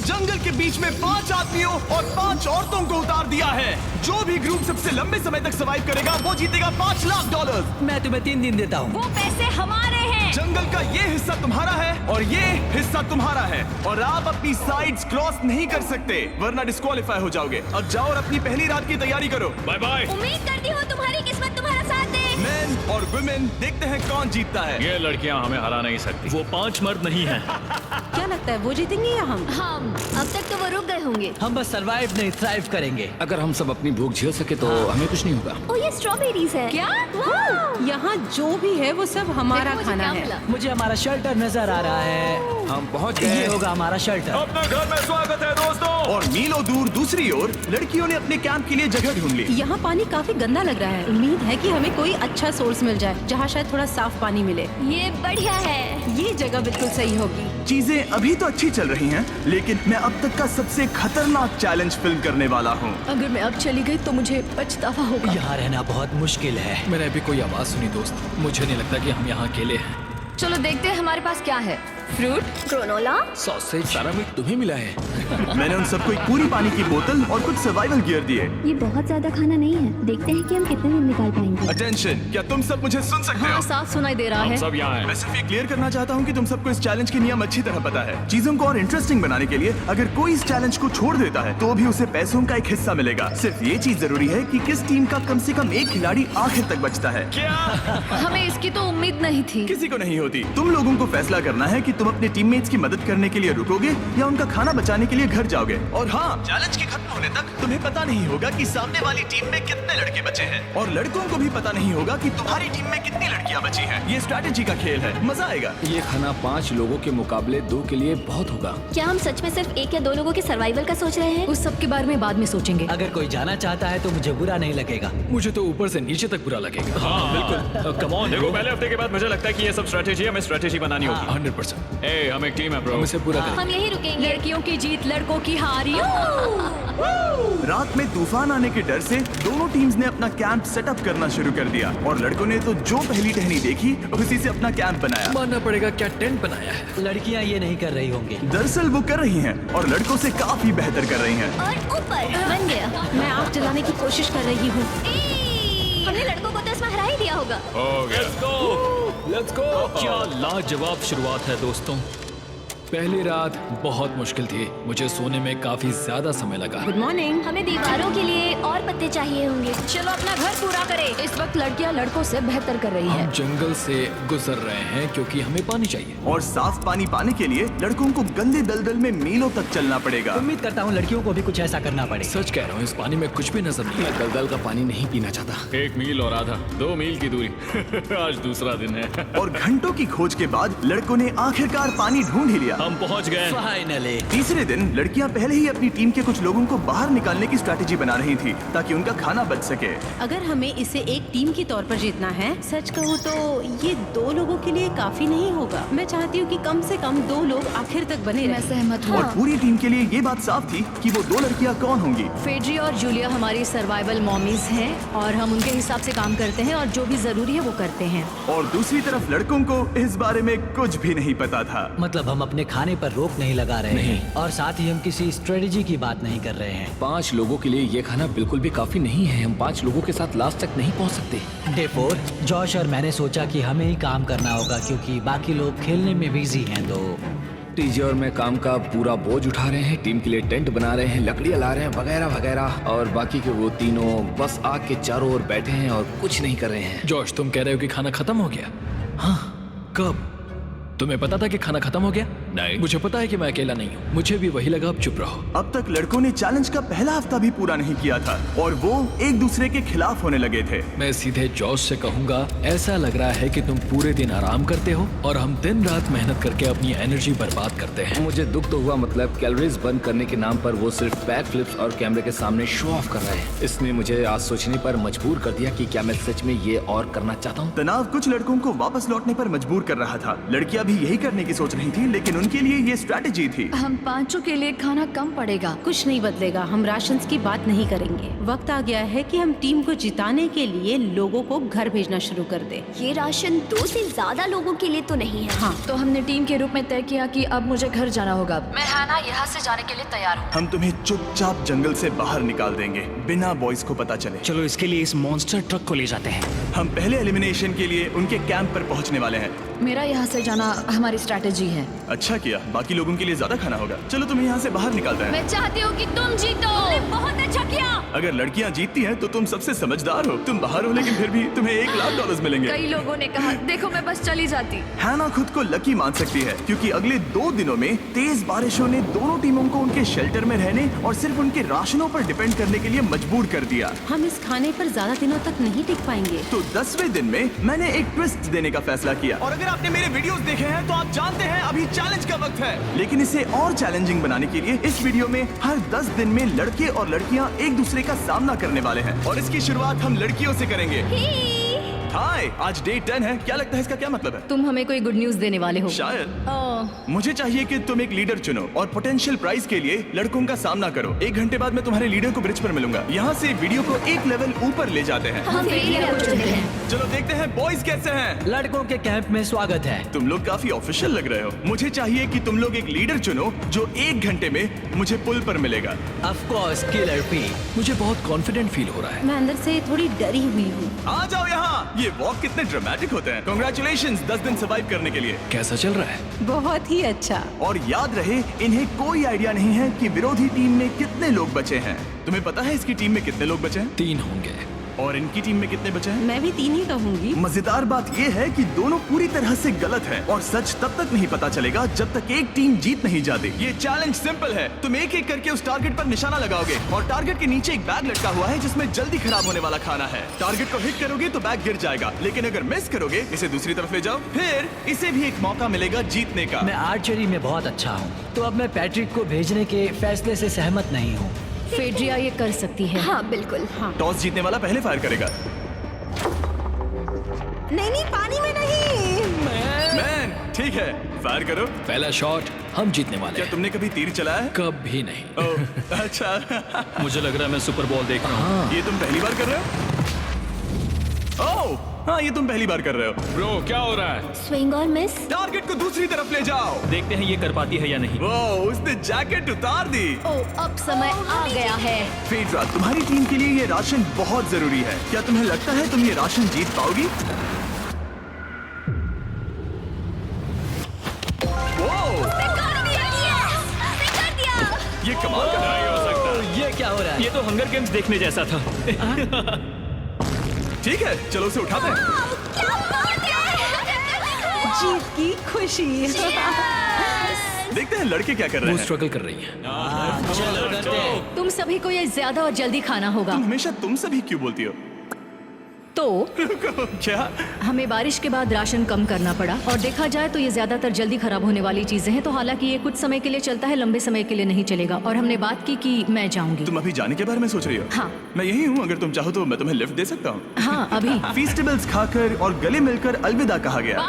जंगल के बीच में 5 आदमियों और 5 औरतों को उतार दिया है। जो भी ग्रुप सबसे लंबे समय तक सर्वाइव करेगा वो जीतेगा $5 लाख। मैं तुम्हें 3 दिन देता हूँ। वो पैसे हमारे हैं। जंगल का ये हिस्सा तुम्हारा है और ये हिस्सा तुम्हारा है और आप अपनी साइड्स क्रॉस नहीं कर सकते वरना डिस्क्वालीफाई हो जाओगे। अब जाओ और अपनी पहली रात की तैयारी करो। Bye bye. उम्मीद करती हूँ तुम्हारी किस्मत तुम्हारा साथ दे। मेन और वुमेन देखते हैं कौन जीतता है। ये लड़कियां हमें हरा नहीं सकती। वो 5 मर्द नहीं हैं। क्या लगता है वो जीतेंगे या हम? अब तक तो वो रुक गए होंगे। हम बस सरवाइव नहीं थ्राइव करेंगे। अगर हम सब अपनी भूख झेल सके तो हमें कुछ नहीं होगा। ओ ये स्ट्रॉबेरीज है। क्या? यहाँ जो भी है वो सब हमारा देखो मुझे खाना क्या है। मिला। मुझे हमारा शेल्टर नजर आ रहा है। हम पहुँच ये गए। होगा हमारा शेल्टर। अपने घर में स्वागत है दोस्तों। और मीलों दूर दूसरी ओर लड़कियों ने अपने कैंप के लिए जगह ढूंढ ली। यहाँ पानी काफी गंदा लग रहा है। उम्मीद है कि हमें कोई अच्छा सोर्स मिल जाए जहाँ शायद थोड़ा साफ पानी मिले। ये बढ़िया है। ये जगह बिल्कुल सही होगी। चीजें अभी तो अच्छी चल रही हैं, लेकिन मैं अब तक का सबसे खतरनाक चैलेंज फिल्म करने वाला हूँ। अगर मैं अब चली गई तो मुझे पछतावा होगा। यहाँ रहना बहुत मुश्किल है। मैंने अभी कोई आवाज सुनी दोस्त। मुझे नहीं लगता कि हम यहाँ अकेले हैं। चलो देखते हैं हमारे पास क्या है। Fruit, granola. सॉसेज सारा मीट तुम्हें मिला है। मैंने उन सबको एक पूरी पानी की बोतल और कुछ सर्वाइवल गियर दिए। ये बहुत ज्यादा खाना नहीं है। देखते हैं कि हम कितने दिन निकाल पाएंगे। अटेंशन, क्या तुम सब मुझे सुन सकते हो? साफ सुनाई दे रहा हम है। सब यहाँ हैं। मैं सिर्फ ये क्लियर करना चाहता हूँ कि तुम सबको इस चैलेंज के नियम अच्छी तरह पता है। चीजों को और इंटरेस्टिंग बनाने के लिए अगर कोई इस चैलेंज को छोड़ देता है तो भी उसे पैसों का एक हिस्सा मिलेगा। सिर्फ ये चीज जरूरी है कि किस टीम का कम से कम एक खिलाड़ी आखिर तक बचता है। हमें इसकी तो उम्मीद नहीं थी। किसी को नहीं होती। तुम लोगों को फैसला करना है कि तुम अपने टीममेट्स की मदद करने के लिए रुकोगे या उनका खाना बचाने के लिए घर जाओगे। और हाँ, चैलेंज के खत्म होने तक तुम्हें पता नहीं होगा कि सामने वाली टीम में कितने लड़के बचे हैं और लड़कों को भी पता नहीं होगा कि तुम्हारी टीम में कितनी लड़कियां बची हैं। ये स्ट्रैटेजी का खेल है, मजा आएगा। ये खाना 5 लोगों के मुकाबले 2 के लिए बहुत होगा। क्या हम सच में सिर्फ 1 या 2 लोगों के सर्वाइवल का सोच रहे हैं? उस सब के बारे में बाद में सोचेंगे। अगर कोई जाना चाहता है तो मुझे बुरा नहीं लगेगा। मुझे तो ऊपर से नीचे तक बुरा लगेगा। हाँ बिल्कुल। Come on. देखो पहले हफ्ते के बाद मुझे लगता है कि ये सब स्ट्रेटेजी हमें स्ट्रेटेजी बनानी होगी। 100%। ए हम एक टीम है ब्रो। हम इसे पूरा करेंगे। हम यही रुकेंगे। लड़कियों की जीत, लड़कों की हार। रात में तूफान आने के डर से दोनों टीम्स ने अपना कैंप सेटअप करना शुरू कर दिया और लड़कों ने तो जो पहली टहनी देखी उसी से अपना कैंप बनाया। मानना पड़ेगा क्या टेंट बनाया है। लड़कियाँ ये नहीं कर रही होंगी। दरअसल वो कर रही हैं और लड़कों से काफी बेहतर कर रही हैं। और ऊपर बन गया। मैं आग जलाने की कोशिश कर रही हूँ। हमने लड़कों को तो इसमें हरा ही दिया होगा। हो गया। Let's go. क्या लाजवाब शुरुआत है दोस्तों। पहली रात बहुत मुश्किल थी। मुझे सोने में काफी ज्यादा समय लगा। Good morning. हमें दीवारों के लिए और पत्ते चाहिए होंगे। चलो अपना घर पूरा करें। इस वक्त लड़कियां लड़कों से बेहतर कर रही है। हम जंगल से गुजर रहे हैं क्योंकि हमें पानी चाहिए। और साफ पानी पाने के लिए लड़कों को गंदे दलदल में मीलों तक चलना पड़ेगा। उम्मीद करता हूँ लड़कियों को भी कुछ ऐसा करना पड़े। सच कह रहा हूँ, इस पानी में कुछ भी नजर नहीं। मैं दलदल का पानी नहीं पीना चाहता। 1 मील और आधा, 2 मील की दूरी। आज दूसरा दिन है। और घंटों की खोज के बाद लड़कों ने आखिरकार पानी ढूंढ ही लिया। हम पहुंच गए। फाइनली। तीसरे दिन लड़कियां पहले ही अपनी टीम के कुछ लोगों को बाहर निकालने की स्ट्रैटेजी बना रही थी ताकि उनका खाना बच सके। अगर हमें इसे एक टीम के तौर पर जीतना है, सच कहूँ तो ये 2 लोगों के लिए काफी नहीं होगा। मैं चाहती हूँ कि कम से कम 2 लोग आखिर तक बने मैं रहें। सहमत हूँ। और पूरी टीम के लिए ये बात साफ थी कि वो 2 लड़कियां कौन होंगी। फेड्री और जूलिया हमारी सर्वाइवल मॉमीज हैं और हम उनके हिसाब से काम करते हैं और जो भी जरूरी है वो करते हैं। और दूसरी तरफ लड़कों को इस बारे में कुछ भी नहीं पता था। मतलब हम अपने खाने पर रोक नहीं लगा रहे हैं और साथ ही हम किसी स्ट्रेटेजी की बात नहीं कर रहे हैं। 5 लोगों के लिए ये खाना बिल्कुल भी काफी नहीं है। हम 5 लोगों के साथ लास्ट तक नहीं पहुंच सकते। डे 4 जॉश और मैंने सोचा कि हमें ही काम करना होगा क्योंकि बाकी लोग खेलने में बिजी हैं। तो टीजे और मैं काम का पूरा बोझ उठा रहे हैं। टीम के लिए टेंट बना रहे हैं, लकड़ियां ला रहे हैं, वगैरह वगैरह। और बाकी के वो तीनों बस आग के चारों ओर बैठे हैं और कुछ नहीं कर रहे हैं। जॉश, तुम कह रहे हो कि खाना खत्म हो गया? हाँ, कब? तुम्हें पता था कि खाना खत्म हो गया? नहीं, मुझे पता है कि मैं अकेला नहीं हूँ। मुझे भी वही लगा। अब चुप रहो। अब तक लड़कों ने चैलेंज का पहला हफ्ता भी पूरा नहीं किया था और वो एक दूसरे के खिलाफ होने लगे थे। मैं सीधे जॉश से कहूंगा, ऐसा लग रहा है कि तुम पूरे दिन आराम करते हो और हम दिन रात मेहनत करके अपनी एनर्जी बर्बाद करते हैं। मुझे दुख तो हुआ, मतलब कैलोरीज बर्न करने के नाम पर वो सिर्फ बैक फ्लिप्स और कैमरे के सामने शो ऑफ कर रहे हैं। इसने मुझे आज सोचने पर मजबूर कर दिया कि क्या मैं सच में ये और करना चाहता हूँ। तनाव कुछ लड़कों को वापस लौटने पर मजबूर कर रहा था। लड़कियां भी यही करने की सोच रही थी, लेकिन उनके लिए ये स्ट्रैटेजी थी। हम पांचों के लिए खाना कम पड़ेगा। कुछ नहीं बदलेगा, हम राशंस की बात नहीं करेंगे। वक्त आ गया है कि हम टीम को जिताने के लिए लोगों को घर भेजना शुरू कर दे। ये राशन 2 से ज्यादा लोगों के लिए तो नहीं है। हाँ, तो हमने टीम के रूप में तय किया कि अब मुझे घर जाना होगा। मैं हैना यहाँ से जाने के लिए तैयार हूँ। हम तुम्हें चुपचाप जंगल से बाहर निकाल देंगे बिना बॉयज को पता चले। चलो इसके लिए इस मॉन्स्टर ट्रक को ले जाते हैं। हम पहले एलिमिनेशन के लिए उनके कैंप पर पहुंचने वाले हैं। मेरा यहाँ से जाना हमारी स्ट्रैटेजी है। अच्छा किया, बाकी लोगों के लिए ज्यादा खाना होगा। चलो तुम्हें यहाँ से बाहर निकालते हैं। मैं चाहती हूँ कि तुम जीतो। बहुत अच्छा किया। अगर लड़कियाँ जीतती हैं तो तुम सबसे समझदार हो। तुम बाहर हो लेकिन फिर भी तुम्हें $1,00,000 मिलेंगे। कई लोगों ने कहा देखो मैं बस चली जाती। हैना खुद को लकी मान सकती है क्योंकि अगले 2 दिनों में तेज बारिशों ने दोनों टीमों को उनके शेल्टर में रहने और सिर्फ उनके राशनों पर डिपेंड करने के लिए मजबूर कर दिया। हम इस खाने पर ज्यादा दिनों तक नहीं टिक पाएंगे। तो 10वें दिन में मैंने एक ट्विस्ट देने का फैसला किया। और अगर आपने मेरे वीडियोस देखे हैं तो आप जानते हैं अभी चैलेंज का वक्त है। लेकिन इसे और चैलेंजिंग बनाने के लिए इस वीडियो में हर 10 दिन में लड़के और लड़कियां एक दूसरे का सामना करने वाले हैं और इसकी शुरुआत हम लड़कियों से करेंगे। हाय, आज डे 10 है। क्या लगता है इसका क्या मतलब है? तुम हमें कोई गुड न्यूज देने वाले हो। शायद। मुझे चाहिए कि तुम एक लीडर चुनो और पोटेंशियल प्राइज के लिए लड़कों का सामना करो। 1 घंटे बाद मैं तुम्हारे लीडर को ब्रिज पर मिलूंगा। यहाँ से वीडियो को एक लेवल ऊपर ले जाते हैं। हम फेलियर हो चुके हैं। चलो देखते हैं बॉयज कैसे हैं। लड़कों के कैंप में स्वागत है। तुम लोग काफी ऑफिशियल लग रहे हो। मुझे चाहिए कि तुम लोग एक लीडर चुनो जो 1 घंटे में मुझे पुल पर मिलेगा। Of course killer P. मुझे बहुत कॉन्फिडेंट फील हो रहा है। मैं अंदर से थोड़ी डरी हुई हूँ। आ जाओ यहाँ। ये वॉक कितने ड्रामेटिक होते हैं। कांग्रेचुलेशंस 10 दिन सर्वाइव करने के लिए। कैसा चल रहा है? बहुत ही अच्छा। और याद रहे इन्हें कोई आइडिया नहीं है कि विरोधी टीम में कितने लोग बचे हैं। तुम्हें पता है इसकी टीम में कितने लोग बचे हैं? 3 होंगे। और इनकी टीम में कितने बचे हैं? मैं भी 3 ही कहूँगी। मजेदार बात ये है कि दोनों पूरी तरह से गलत है और सच तब तक नहीं पता चलेगा जब तक एक टीम जीत नहीं जाती। ये चैलेंज सिंपल है। तुम एक एक करके उस टारगेट पर निशाना लगाओगे और टारगेट के नीचे एक बैग लटका हुआ है जिसमें जल्दी खराब होने वाला खाना है। टारगेट को हिट करोगे तो बैग गिर जाएगा, लेकिन अगर मिस करोगे इसे दूसरी तरफ ले जाओ, फिर इसे भी एक मौका मिलेगा जीतने का। मैं आर्चरी में बहुत अच्छा हूँ, तो अब मैं पैट्रिक को भेजने के फैसले से सहमत नहीं हूँ। फेड्रिया ये कर सकती है। हाँ बिल्कुल। हाँ। टॉस जीतने वाला पहले फायर करेगा। नहीं, पानी में नहीं। मैन, ठीक है, फायर करो। पहला शॉट हम जीतने वाले क्या हैं। तुमने कभी तीर चलाया है? कभी नहीं। ओह, अच्छा। मुझे लग रहा है मैं सुपर बॉल देख रहा हूँ। ये तुम पहली बार कर रहे हो? ओह, हाँ, ये तुम पहली बार कर रहे हो। ब्रो क्या हो रहा है? स्विंग और मिस। टारगेट को दूसरी तरफ ले जाओ। देखते हैं ये कर पाती है या नहीं। वो उसने जैकेट उतार दी। ओ, अब समय आ गया है। फेड्रा, तुम्हारी टीम के लिए ये राशन बहुत जरूरी है। क्या तुम्हें लगता है तुम ये राशन जीत पाओगी? ये कमाल का नहीं हो सकता। ये क्या हो रहा है? ये तो हंगर गेम्स देखने जैसा था। ठीक है, चलो उसे उठाते हैं। जीत की खुशी। देखते हैं लड़के क्या कर रहे वो हैं। स्ट्रगल कर रही है। चलो करते हैं। तुम सभी को ये ज्यादा और जल्दी खाना होगा। तुम हमेशा तुम सभी क्यों बोलती हो? तो क्या? हमें बारिश के बाद राशन कम करना पड़ा और देखा जाए तो ये ज्यादातर जल्दी खराब होने वाली चीजें हैं। तो हालांकि ये कुछ समय के लिए चलता है, लंबे समय के लिए नहीं चलेगा। और हमने बात की कि मैं जाऊंगी। तुम अभी जाने के बारे में सोच रही हो? हाँ। मैं यही हूँ, अगर तुम चाहो तो मैं तुम्हें लिफ्ट दे सकता हूँ। हाँ, अभी। फीस्टेबल्स खाकर और गले मिलकर अलविदा कहा गया।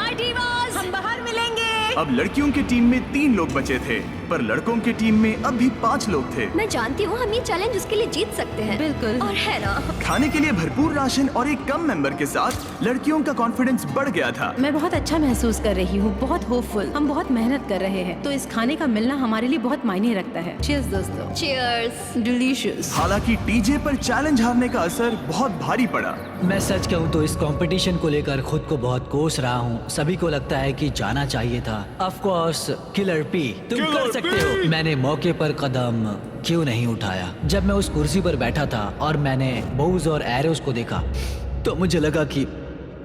हम बाहर मिलेंगे। अब लड़कियों की टीम में 3 लोग बचे थे, पर लड़कों की टीम में अब भी 5 लोग थे। मैं जानती हूँ हम ये चैलेंज उसके लिए जीत सकते हैं। बिल्कुल। और है ना। खाने के लिए भरपूर राशन और एक कम मेंबर के साथ लड़कियों का कॉन्फिडेंस बढ़ गया था। मैं बहुत अच्छा महसूस कर रही हूँ, बहुत होपफुल। हम बहुत मेहनत कर रहे हैं, तो इस खाने का मिलना हमारे लिए बहुत मायने रखता है। चीयर्स दोस्तों। चीयर्स। डिलीशियस। हालांकि टीजे पर चैलेंज हारने का असर बहुत भारी पड़ा। मैं सच कहूँ तो इस कंपटीशन को लेकर खुद को बहुत कोस रहा हूँ। सभी को लगता है कि जाना चाहिए था। ऑफ कोर्स किलर पी, तुम कर सकते हो। मैंने मौके पर कदम क्यों नहीं उठाया? जब मैं उस कुर्सी पर बैठा था और मैंने बोव्स और एरोस को देखा तो मुझे लगा कि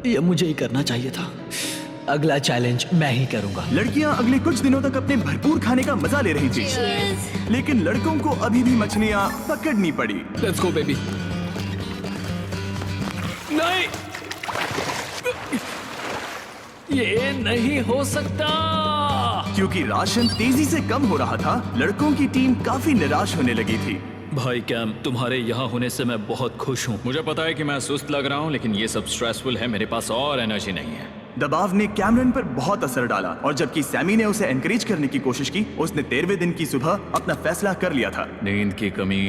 ये मुझे ही करना चाहिए था। अगला चैलेंज मैं ही करूंगा। लड़कियां अगले कुछ दिनों तक अपने भरपूर खाने का मजा ले रही थी, लेकिन लड़कों को अभी भी मछलियां पकड़नी पड़ी। Let's go baby. नहीं, ये नहीं हो सकता। क्योंकि राशन तेजी से कम हो रहा था, लड़कों की टीम काफी निराश होने लगी थी। भाई कैम, तुम्हारे यहाँ होने से मैं बहुत खुश हूँ। मुझे पता है कि मैं सुस्त लग रहा हूँ, लेकिन ये सब स्ट्रेसफुल है। मेरे पास और एनर्जी नहीं है। दबाव ने कैमरन पर बहुत असर डाला और जबकि सैमी ने उसे एनकरेज करने की कोशिश की, उसने 13वें दिन की सुबह अपना फैसला कर लिया था। नींद की कमी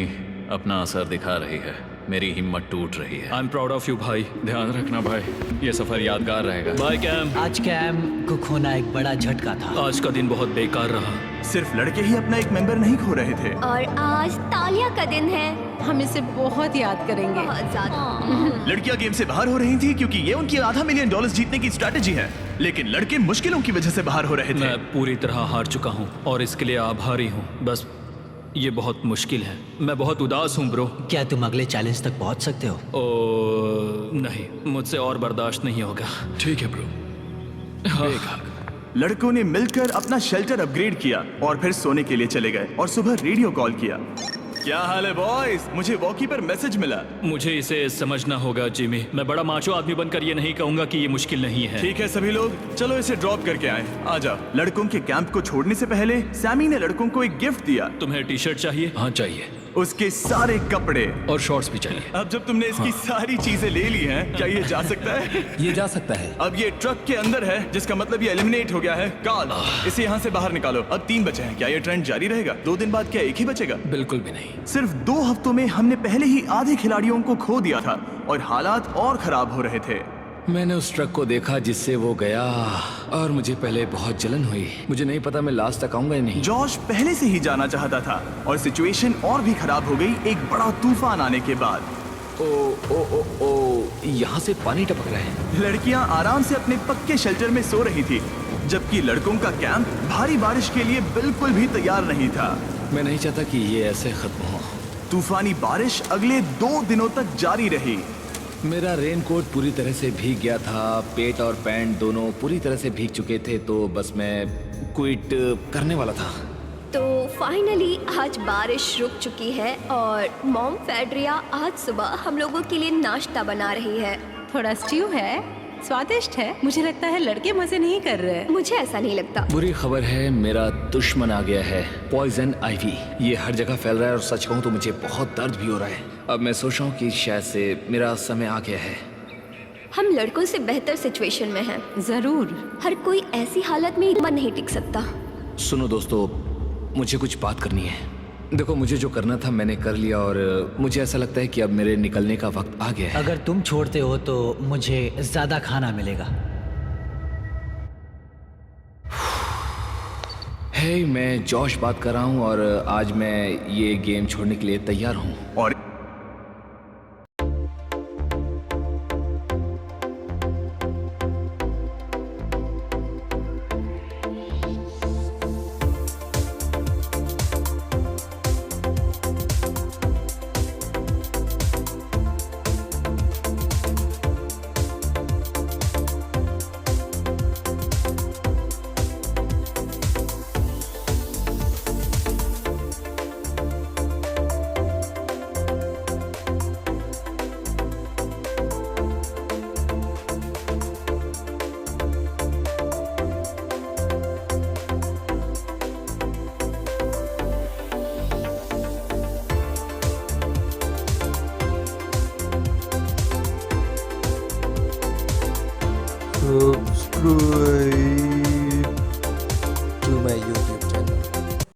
अपना असर दिखा रही है, मेरी हिम्मत टूट रही है। I am proud of you भाई। ध्यान रखना भाई, ये सफर यादगार रहेगा। Bye cam. आज कैम को खोना एक बड़ा झटका था। आज का दिन बहुत बेकार रहा। सिर्फ लड़के ही अपना एक मेंबर नहीं खो रहे थे। और आज तालिया का दिन है। हम इसे बहुत याद करेंगे। बहुत ज्यादा। लड़कियां गेम से बाहर हो रही थी क्योंकि ये उनकी $500 मिलियन जीतने की स्ट्रेटेजी है, लेकिन लड़के मुश्किलों की वजह से बाहर हो रहे थे। मैं पूरी तरह हार चुका हूँ और इसके लिए आभारी हूँ। बस ये बहुत मुश्किल है। मैं बहुत उदास हूँ ब्रो। क्या तुम अगले चैलेंज तक पहुंच सकते हो? ओ नहीं, मुझसे और बर्दाश्त नहीं होगा। ठीक है ब्रो। हाँ। लड़कों ने मिलकर अपना शेल्टर अपग्रेड किया और फिर सोने के लिए चले गए और सुबह रेडियो कॉल किया। क्या हाल है बॉयज? मुझे वॉकी पर मैसेज मिला। मुझे इसे समझना होगा जिमी। मैं बड़ा माचो आदमी बनकर ये नहीं कहूंगा कि ये मुश्किल नहीं है। ठीक है सभी लोग, चलो इसे ड्रॉप करके आए। आ जाओ। लड़कों के कैंप को छोड़ने से पहले सैमी ने लड़कों को एक गिफ्ट दिया। तुम्हें टी शर्ट चाहिए? हाँ चाहिए। उसके सारे कपड़े और शॉर्ट्स भी चाहिए। अब जब तुमने इसकी सारी चीजें ले ली हैं, क्या ये जा सकता है? ये जा सकता है। अब ये ट्रक के अंदर है, जिसका मतलब ये एलिमिनेट हो गया है। काल, इसे यहाँ से बाहर निकालो। अब 3 बचे हैं। क्या ये ट्रेंड जारी रहेगा? 2 दिन बाद क्या एक ही बचेगा? बिल्कुल भी नहीं। सिर्फ 2 हफ्तों में हमने पहले ही आधे खिलाड़ियों को खो दिया था और हालात और खराब हो रहे थे। मैंने उस ट्रक को देखा जिससे वो गया और मुझे पहले बहुत जलन हुई। मुझे नहीं पता मैं लास्ट तक आऊंगा या नहीं। जॉश पहले से ही जाना चाहता था और सिचुएशन और भी खराब हो गई एक बड़ा तूफान आने के बाद। ओ ओ ओ ओ, यहाँ से पानी टपक रहा है। लड़कियां आराम से अपने पक्के शेल्टर में सो रही थी, जबकि लड़कों का कैंप भारी बारिश के लिए बिल्कुल भी तैयार नहीं था। मैं नहीं चाहता कि ये ऐसे खत्म हो। तूफानी बारिश अगले 2 दिनों तक जारी रही। मेरा रेनकोट पूरी तरह से भीग गया था। पेट और पैंट दोनों पूरी तरह से भीग चुके थे, तो बस मैं क्विट करने वाला था। तो फाइनली आज बारिश रुक चुकी है और मॉम फेड्रिया आज सुबह हम लोगों के लिए नाश्ता बना रही है। थोड़ा स्ट्यू है, स्वादिष्ट है। मुझे लगता है लड़के मजे नहीं कर रहे। मुझे ऐसा नहीं लगता। बुरी खबर है, मेरा दुश्मन आ गया है, पॉइजन आइवी। ये हर जगह फैल रहा है और सच कहूँ तो मुझे बहुत दर्द भी हो रहा है। अब मैं सोच रहा हूँ कि शायद से मेरा समय आ गया है। हम लड़कों से बेहतर सिचुएशन में हैं। जरूर। हर कोई ऐसी हालत में मन नहीं टिक सकता। सुनो दोस्तों, मुझे कुछ बात करनी है। देखो, मुझे जो करना था मैंने कर लिया और मुझे ऐसा लगता है कि अब मेरे निकलने का वक्त आ गया है। अगर तुम छोड़ते हो तो मुझे ज्यादा खाना मिलेगा। हे, मैं जॉश बात कर रहा हूँ और आज मैं ये गेम छोड़ने के लिए तैयार हूँ। और subscribe